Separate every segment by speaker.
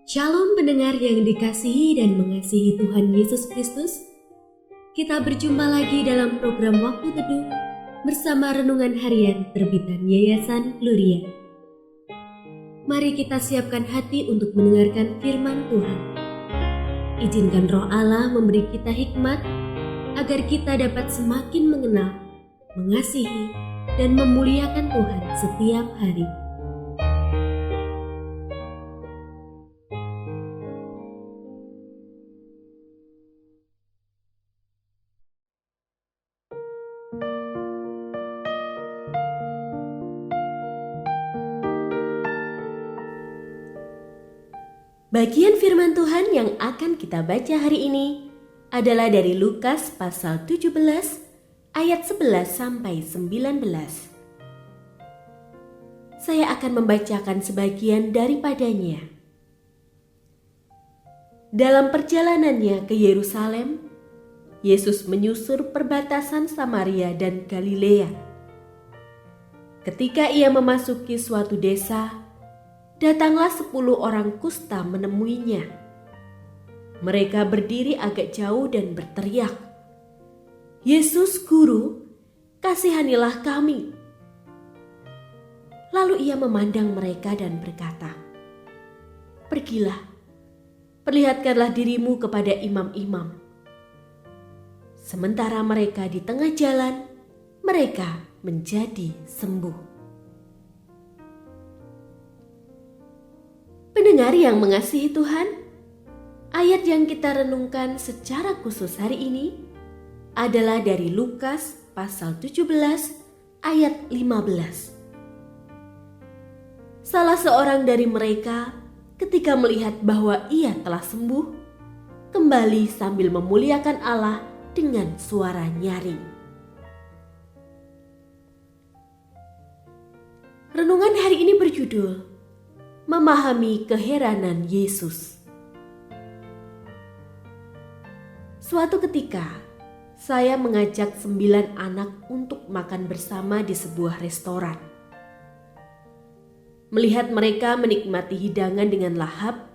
Speaker 1: Shalom pendengar yang dikasihi dan mengasihi Tuhan Yesus Kristus. Kita berjumpa lagi dalam program Waktu Teduh bersama Renungan Harian terbitan Yayasan Gloria. Mari kita siapkan hati untuk mendengarkan firman Tuhan. Izinkan Roh Allah memberi kita hikmat agar kita dapat semakin mengenal, mengasihi, dan memuliakan Tuhan setiap hari. Bagian firman Tuhan yang akan kita baca hari ini adalah dari Lukas pasal 17 ayat 11 sampai 19. Saya akan membacakan sebagian daripadanya. Dalam perjalanannya ke Yerusalem, Yesus menyusur perbatasan Samaria dan Galilea. Ketika ia memasuki suatu desa, datanglah 10 orang kusta menemuinya. Mereka berdiri agak jauh dan berteriak, "Yesus, Guru, kasihanilah kami." Lalu ia memandang mereka dan berkata, "Pergilah, perlihatkanlah dirimu kepada imam-imam." Sementara mereka di tengah jalan, mereka menjadi sembuh. Pendengar yang mengasihi Tuhan, ayat yang kita renungkan secara khusus hari ini adalah dari Lukas pasal 17 ayat 15. Salah seorang dari mereka ketika melihat bahwa ia telah sembuh, kembali sambil memuliakan Allah dengan suara nyaring. Renungan hari ini berjudul Memahami Keheranan Yesus. Suatu ketika, saya mengajak 9 anak untuk makan bersama di sebuah restoran. Melihat mereka menikmati hidangan dengan lahap,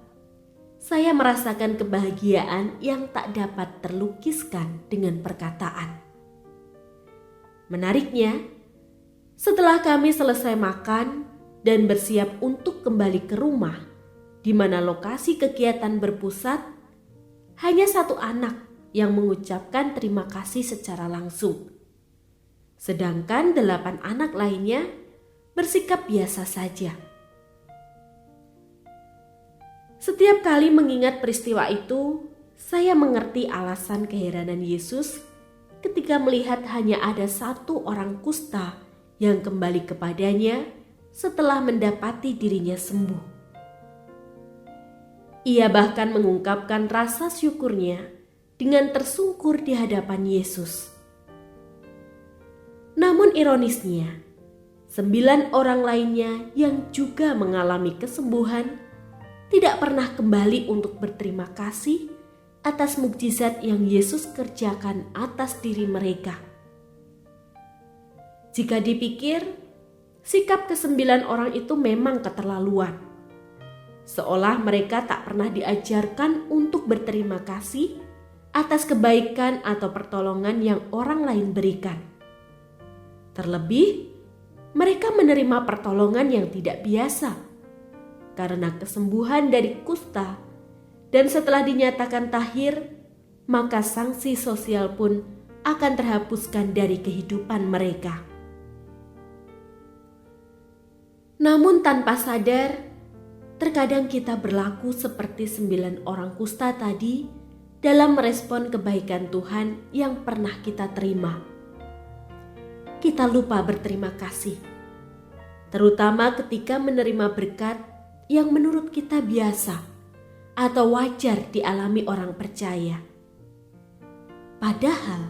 Speaker 1: saya merasakan kebahagiaan yang tak dapat terlukiskan dengan perkataan. Menariknya, setelah kami selesai makan dan bersiap untuk kembali ke rumah di mana lokasi kegiatan berpusat, hanya 1 anak yang mengucapkan terima kasih secara langsung. Sedangkan 8 anak lainnya bersikap biasa saja. Setiap kali mengingat peristiwa itu, saya mengerti alasan keheranan Yesus ketika melihat hanya ada 1 orang kusta yang kembali kepadanya setelah mendapati dirinya sembuh. Ia bahkan mengungkapkan rasa syukurnya dengan tersungkur di hadapan Yesus. Namun ironisnya, 9 orang lainnya yang juga mengalami kesembuhan tidak pernah kembali untuk berterima kasih atas mukjizat yang Yesus kerjakan atas diri mereka. Jika dipikir, sikap ke-9 orang itu memang keterlaluan. Seolah mereka tak pernah diajarkan untuk berterima kasih atas kebaikan atau pertolongan yang orang lain berikan. Terlebih, mereka menerima pertolongan yang tidak biasa karena kesembuhan dari kusta, dan setelah dinyatakan tahir, maka sanksi sosial pun akan terhapuskan dari kehidupan mereka. Namun tanpa sadar, terkadang kita berlaku seperti 9 orang kusta tadi dalam merespon kebaikan Tuhan yang pernah kita terima. Kita lupa berterima kasih, terutama ketika menerima berkat yang menurut kita biasa atau wajar dialami orang percaya. Padahal,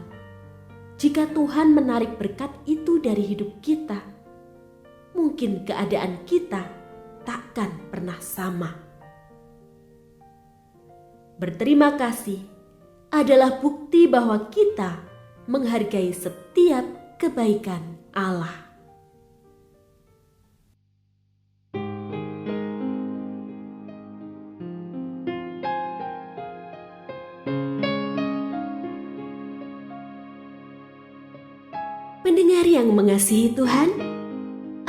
Speaker 1: jika Tuhan menarik berkat itu dari hidup kita, mungkin keadaan kita takkan pernah sama. Berterima kasih adalah bukti bahwa kita menghargai setiap kebaikan Allah. Pendengar yang mengasihi Tuhan,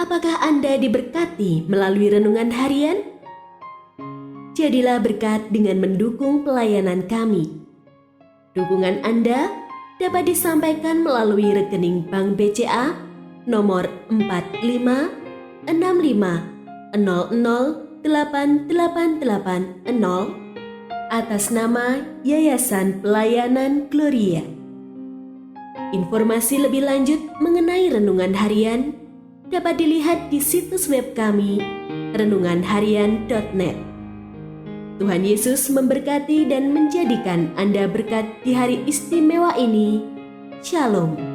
Speaker 1: apakah Anda diberkati melalui renungan harian? Jadilah berkat dengan mendukung pelayanan kami. Dukungan Anda dapat disampaikan melalui rekening Bank BCA nomor 4565008880 atas nama Yayasan Pelayanan Gloria. Informasi lebih lanjut mengenai renungan harian dapat dilihat di situs web kami renunganharian.net. Tuhan Yesus memberkati dan menjadikan Anda berkat di hari istimewa ini. Shalom.